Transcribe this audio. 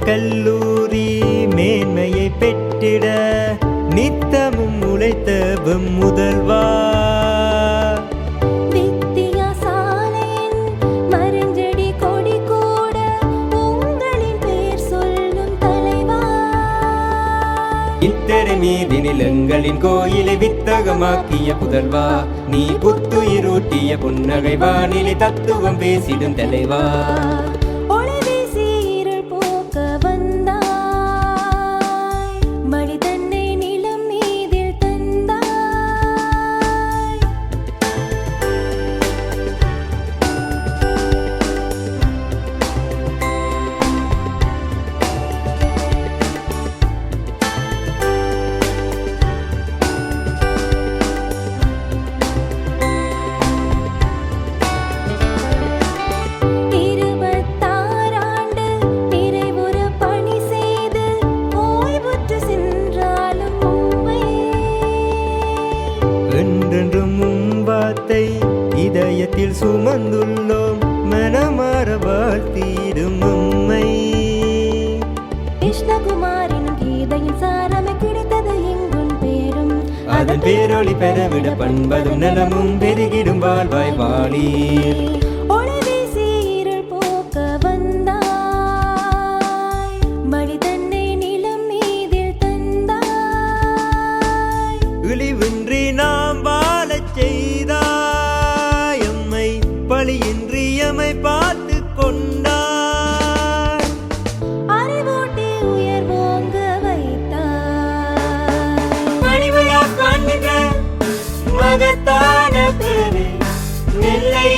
கல்லூரி மேன்மையை பெற்றிட நித்தமும் உழைத்தவம் முதல்வா. இத்தனை மீதி நிலங்களின் கோயிலை வித்தகமாக்கிய புதல்வா, நீ புத்துயிரூட்டிய புன்னகை வானிலை தத்துவம் பேசிடும் தலைவா. என்றென்றும் மும்பாத்தை இதயத்தில் சுமந்துள்ளோம், மனமாற வாழ்த்திடும் உம்மை. கிருஷ்ணகுமாரின் கீதையின் சாரமே கிடைத்தது எங்கும் பேரும், அதன் பேரொளி பெறவிட பண்பதும் நலமும் பெருகிடும் வாழ்வாய் வாழி. இழிவின்றி நாம் வாழச் செய்தாய், எம்மை பழியின்றி எம்மை பார்த்து கொண்டாய். அறிவூட்டி உயர்வோங்க வைத்தாய், மணிவிழா காண்கின்ற மகத்தான பேரே நெல்லை